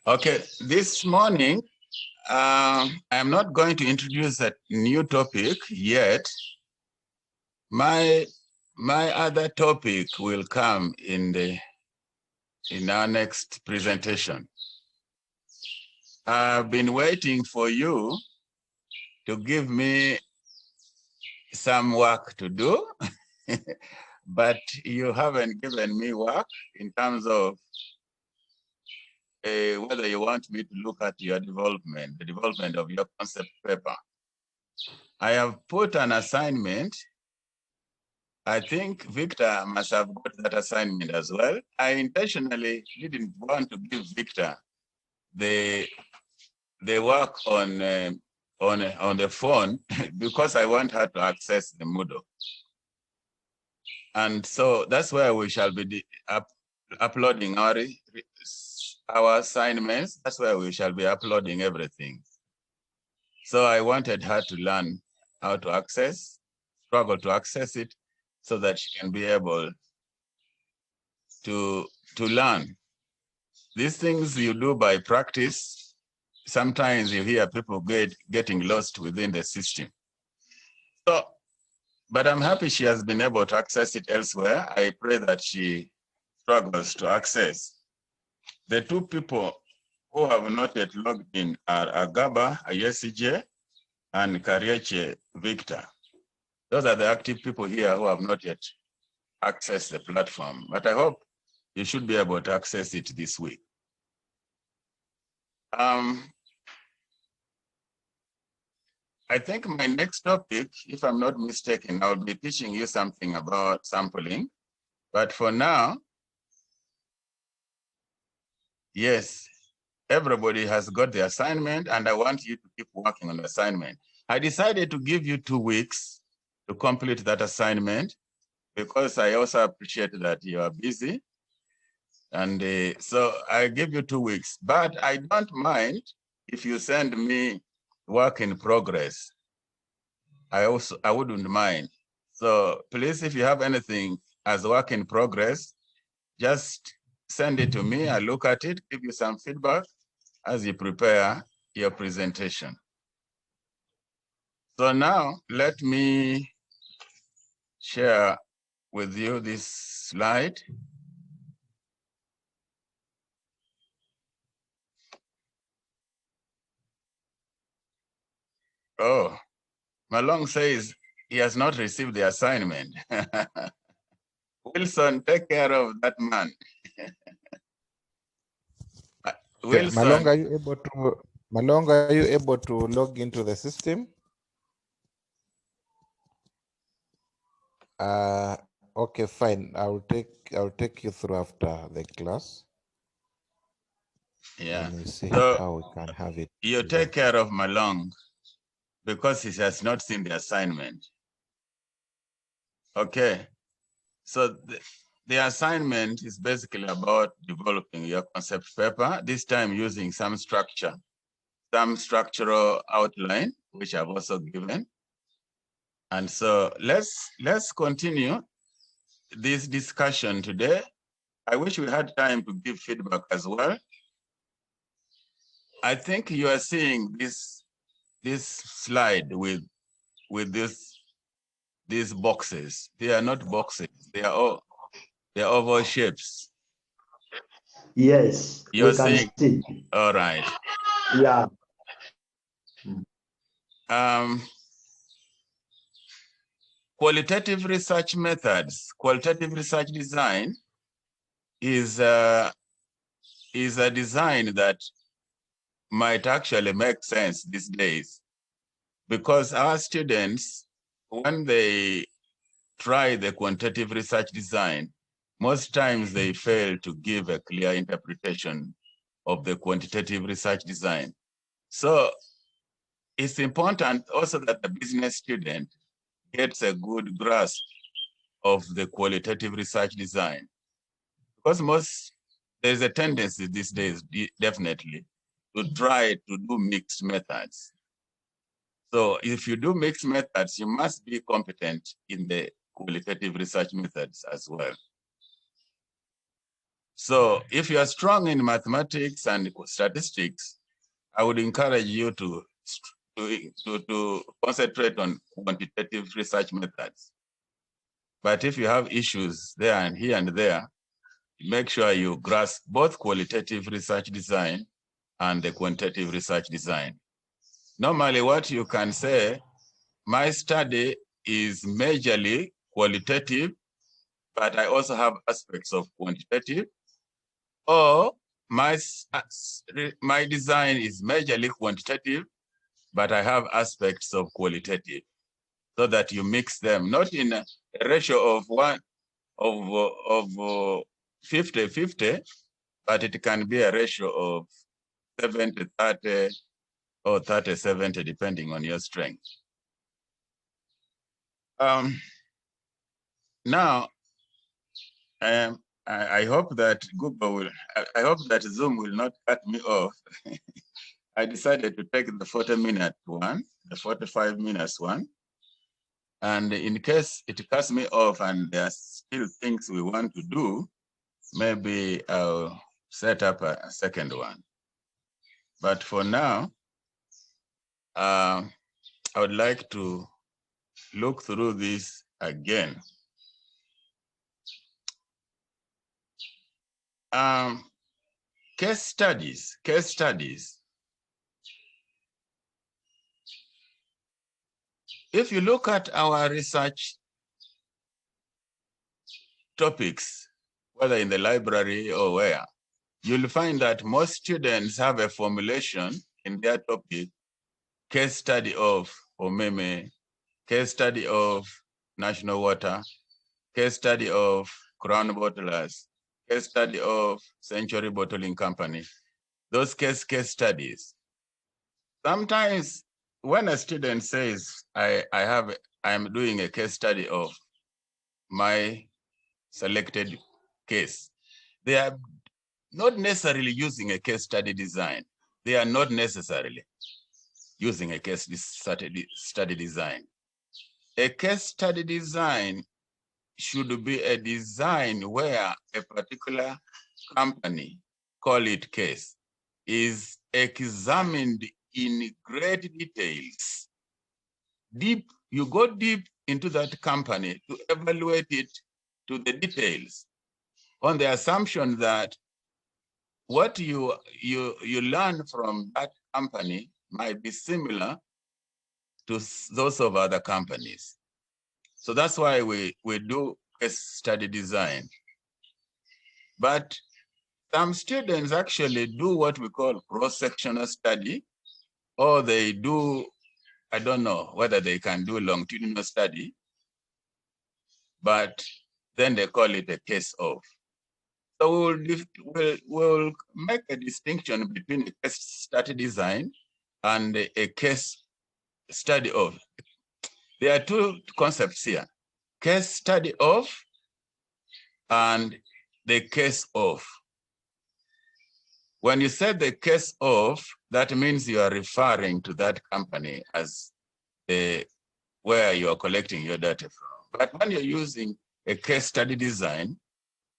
Okay, this morning, I'm not going to introduce a new topic yet. My other topic will come in our next presentation. I've been waiting for you to give me some work to do, but you haven't given me work in terms of whether you want me to look at your development, the development of your concept paper. I have put an assignment. I think Victor must have got that assignment as well. I intentionally didn't want to give Victor the work on the phone because I want her to access the Moodle. And so that's where we shall be uploading our assignments. That's where we shall be uploading everything. So I wanted her to learn how to struggle to access it so that she can be able to learn. These things you do by practice. Sometimes you hear people getting lost within the system. So, but I'm happy she has been able to access it elsewhere. I pray that she struggles to access. The two people who have not yet logged in are Agaba Ayesije and Karieche Victor. Those are the active people here who have not yet accessed the platform, but I hope you should be able to access it this week. I think my next topic, if I'm not mistaken, I'll be teaching you something about sampling. But for now, yes, everybody has got the assignment and I want you to keep working on the assignment. I decided to give you 2 weeks to complete that assignment because I also appreciate that you are busy. And so I give you 2 weeks, but I don't mind if you send me work in progress. I wouldn't mind. So please, if you have anything as work in progress, just send it to me. I look at it, give you some feedback as you prepare your presentation. So now let me share with you this slide. Oh, Malong says he has not received the assignment. Wilson, take care of that man. Wilson. Malong, are you able to log into the system? Okay, fine. I'll take you through after the class. Yeah. And we see so how we can have it. You take care of Malong because he has not seen the assignment. Okay. So the assignment is basically about developing your concept paper, this time using some structure, some structural outline, which I've also given. And so let's continue this discussion today. I wish we had time to give feedback as well. I think you are seeing this slide with these boxes. They are not boxes. They are oval shapes. Yes, You're we can seeing. see. All right. Yeah. Qualitative research methods, qualitative research design is a design that might actually make sense these days because our students, when they try the quantitative research design, most times they fail to give a clear interpretation of the quantitative research design. So it's important also that the business student gets a good grasp of the qualitative research design. Because there's a tendency these days, definitely, to try to do mixed methods. So if you do mixed methods, you must be competent in the qualitative research methods as well. So if you are strong in mathematics and statistics, I would encourage you to concentrate on quantitative research methods. But if you have issues there and here and there, make sure you grasp both qualitative research design and the quantitative research design. Normally what you can say, my study is majorly qualitative, but I also have aspects of quantitative, or my design is majorly quantitative, but I have aspects of qualitative, so that you mix them, not in a ratio of 50-50, but it can be a ratio of 70-30 or 30-70, depending on your strength. Now, I hope that I hope that Zoom will not cut me off. I decided to take the 40-minute one, the 45 minutes one. And in case it cuts me off and there are still things we want to do, maybe I'll set up a second one. But for now, I would like to look through this again. Case studies. If you look at our research topics, whether in the library or where, you'll find that most students have a formulation in their topic: case study of Omeme, case study of National Water, case study of Crown Bottlers, case study of Century Bottling Company. Those case studies. Sometimes when a student says, I'm doing a case study of my selected case, they are not necessarily using a case study design. They are not necessarily using a case study design. A case study design should be a design where a particular company, call it case, is examined in great details. You go deep into that company to evaluate it to the details, on the assumption that what you learn from that company might be similar to those of other companies. So that's why we do case study design. But some students actually do what we call cross-sectional study, or they do, I don't know whether they can do longitudinal study, but then they call it a case of. So we'll make a distinction between a case study design and a case study of. There are two concepts here: case study of and the case of. When you say the case of, that means you are referring to that company as where you are collecting your data from. But when you're using a case study design,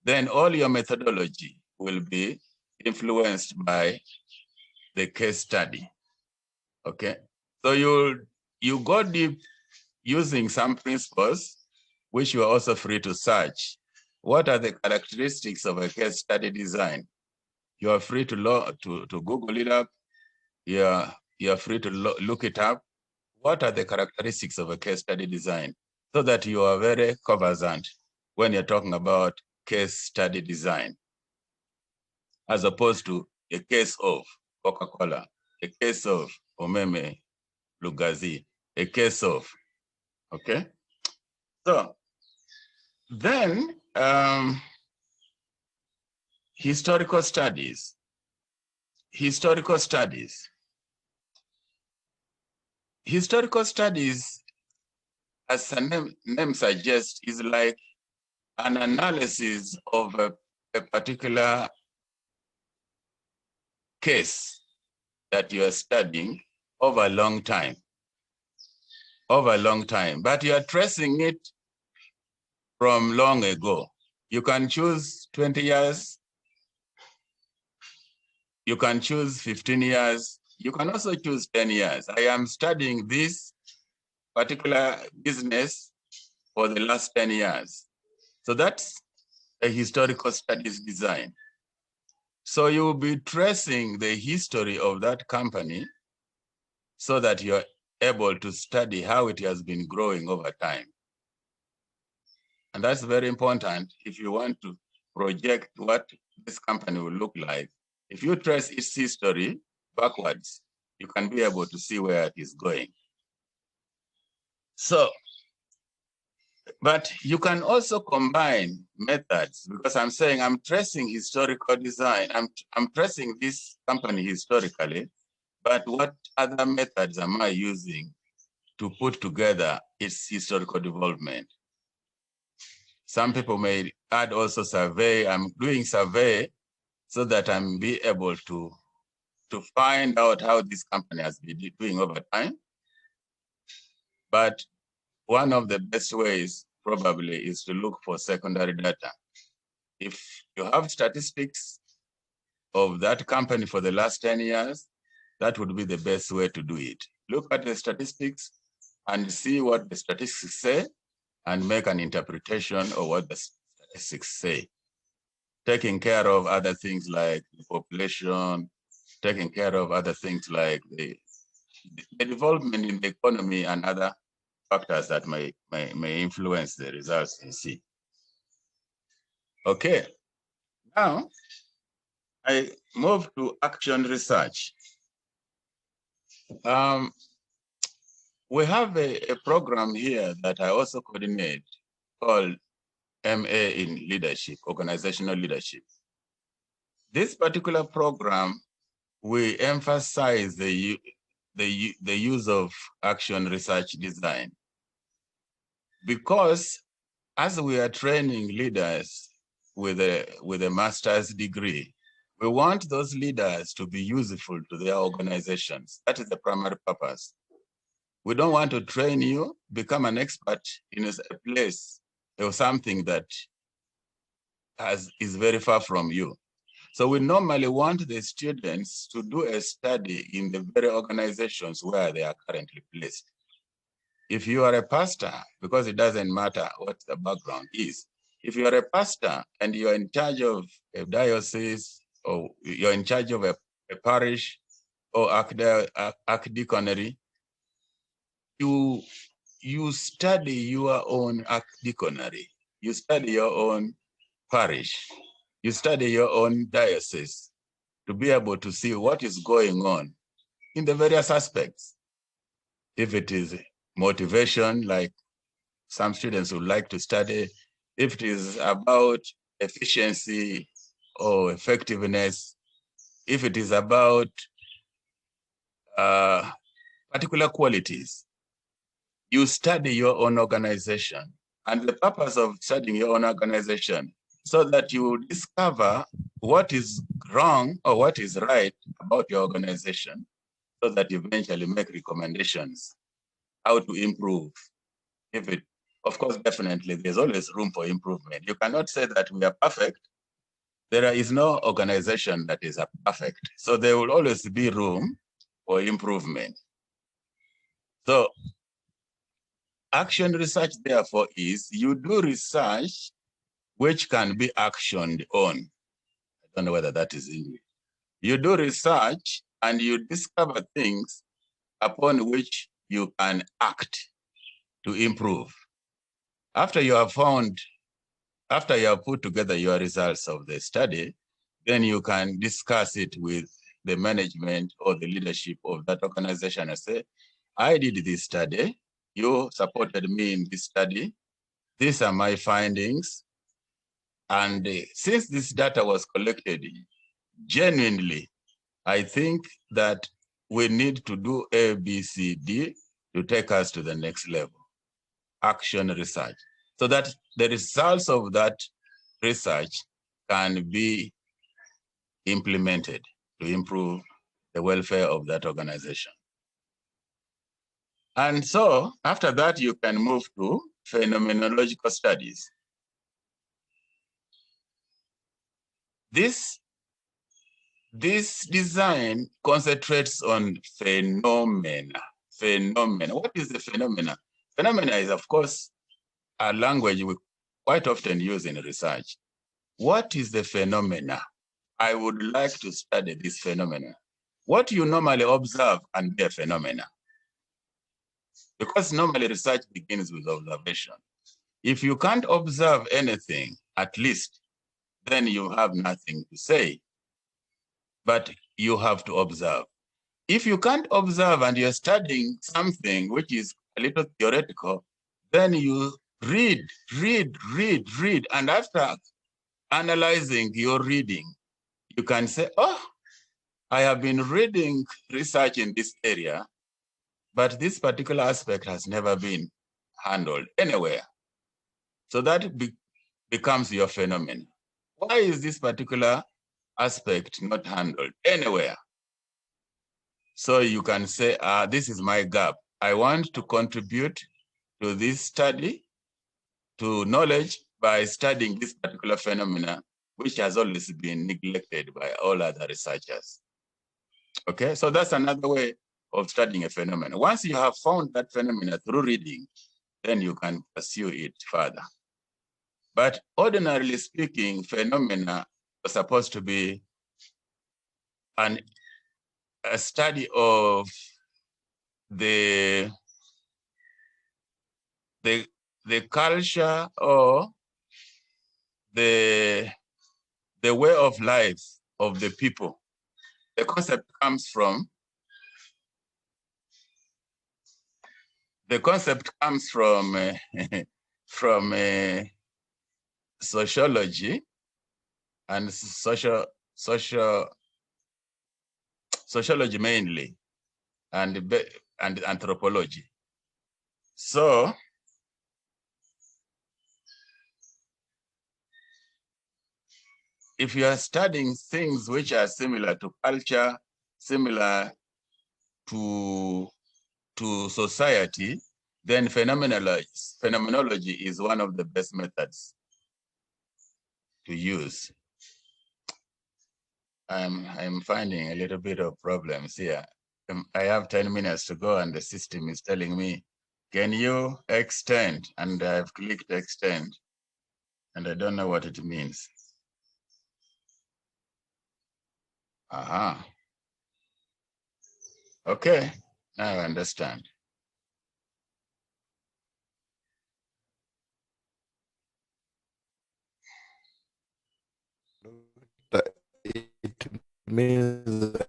then all your methodology will be influenced by the case study. Okay, so you go deep using some principles, which you are also free to search. What are the characteristics of a case study design? You are free to Google it up. You're free to look it up. What are the characteristics of a case study design? So that you are very conversant when you're talking about case study design, as opposed to a case of Coca-Cola, a case of Omeme Lugazi, a case of, okay? So then, historical studies. Historical studies, as the name suggests, is like an analysis of a particular case that you are studying over a long time. But you are tracing it from long ago. You can choose 20 years, You can choose 15 years. You can also choose 10 years. I am studying this particular business for the last 10 years. So that's a historical studies design. So you'll be tracing the history of that company so that you're able to study how it has been growing over time. And that's very important if you want to project what this company will look like. If you trace its history backwards, you can be able to see where it is going. So, but you can also combine methods, because I'm saying I'm tracing historical design. I'm tracing this company historically, but what other methods am I using to put together its historical development? Some people may add also survey. I'm doing survey so that I'm be able to find out how this company has been doing over time. But one of the best ways probably is to look for secondary data. If you have statistics of that company for the last 10 years, that would be the best way to do it. Look at the statistics and see what the statistics say and make an interpretation of what the statistics say. Taking care of other things like the population, taking care of other things like the development in the economy and other factors that may influence the results you see. Okay, now I move to action research. We have a program here that I also coordinate called MA in Leadership, Organizational Leadership. This particular program, we emphasize the use of action research design, because as we are training leaders with a master's degree, we want those leaders to be useful to their organizations. That is the primary purpose. We don't want to train you, become an expert in a place or something that is very far from you. So we normally want the students to do a study in the very organizations where they are currently placed. If you are a pastor, because it doesn't matter what the background is, if you are a pastor and you are in charge of a diocese, or you're in charge of a parish or archdeaconry, you study your own archdeaconry, you study your own parish, you study your own diocese to be able to see what is going on in the various aspects. If it is motivation, like some students would like to study, if it is about efficiency or effectiveness, if it is about particular qualities, you study your own organization. And the purpose of studying your own organization, so that you discover what is wrong or what is right about your organization, so that you eventually make recommendations how to improve. If it, of course, definitely, there's always room for improvement. You cannot say that we are perfect. There is no organization that is perfect. So there will always be room for improvement. So action research, therefore, is you do research which can be actioned on. I don't know whether that is English. You do research and you discover things upon which you can act to improve. After you have put together your results of the study, then you can discuss it with the management or the leadership of that organization and say, I did this study, you supported me in this study, these are my findings, and since this data was collected genuinely, I think that we need to do A, B, C, D to take us to the next level, action research, so that the results of that research can be implemented to improve the welfare of that organization. And so after that, you can move to phenomenological studies. this design concentrates on phenomena. Phenomena. What is the phenomena? Phenomena is, of course, a language we quite often use in research. What is the phenomena? I would like to study this phenomena. What you normally observe and be a phenomena. Because normally research begins with observation. If you can't observe anything, at least, then you have nothing to say. But you have to observe. If you can't observe and you're studying something which is a little theoretical, then you read. And after analyzing your reading, you can say, oh, I have been reading research in this area, but this particular aspect has never been handled anywhere. So that becomes your phenomenon. Why is this particular aspect not handled anywhere? So you can say, this is my gap. I want to contribute to this study, to knowledge by studying this particular phenomena, which has always been neglected by all other researchers. Okay, so that's another way of studying a phenomenon. Once you have found that phenomena through reading, then you can pursue it further. But ordinarily speaking, phenomena are supposed to be a study of the culture or the way of life of the people. The concept comes from from sociology and sociology mainly, and anthropology. So if you are studying things which are similar to culture, similar to society, then phenomenology is one of the best methods to use. I'm finding a little bit of problems here. I have 10 minutes to go and the system is telling me, can you extend? And I've clicked extend and I don't know what it means. Aha. Okay, now I understand. It means that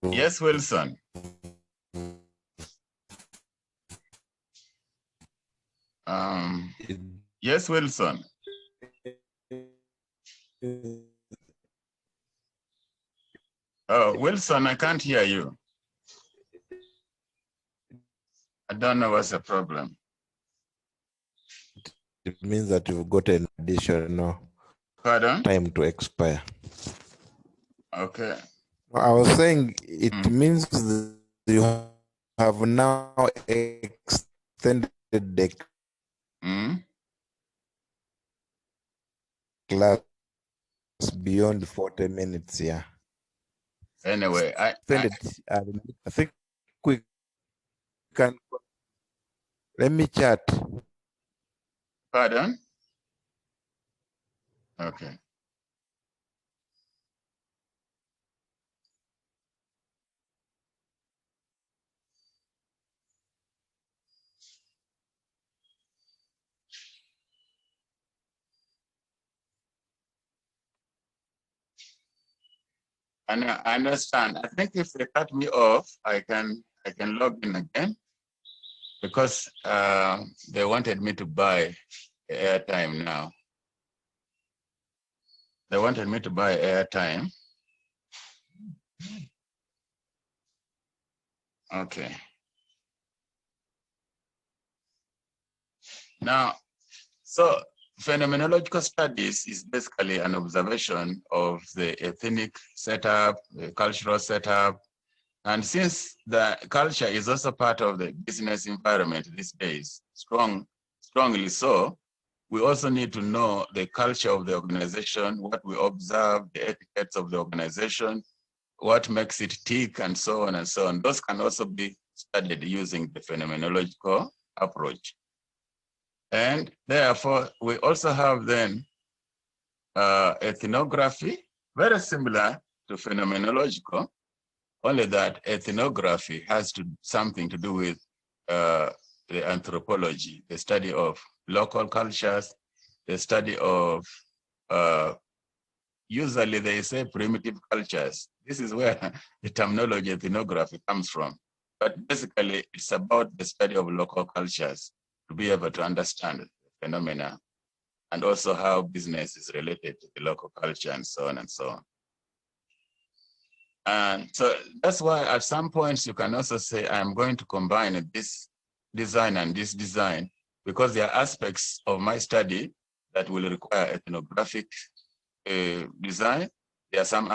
Yes, Wilson. Yes, Wilson. Oh, Wilson, I can't hear you. I don't know what's the problem. It means that you've got an additional time to expire. Okay. I was saying it means that you have now extended the class beyond 40 minutes, yeah. Anyway, I think we can. Let me chat. Pardon? Okay. And I understand. I think if they cut me off, I can log in again because they wanted me to buy airtime now. They wanted me to buy airtime. Okay. Now, so phenomenological studies is basically an observation of the ethnic setup, the cultural setup. And since the culture is also part of the business environment these days, strongly so, we also need to know the culture of the organization, what we observe, the etiquettes of the organization, what makes it tick, and so on and so on. Those can also be studied using the phenomenological approach. And therefore, we also have then ethnography, very similar to phenomenological, only that ethnography has something to do with the anthropology, the study of local cultures, the study of, usually they say primitive cultures. This is where the terminology ethnography comes from. But basically, it's about the study of local cultures to be able to understand the phenomena and also how business is related to the local culture and so on and so on. And so that's why at some points you can also say, I'm going to combine this design and this design, because there are aspects of my study that will require ethnographic design. There are some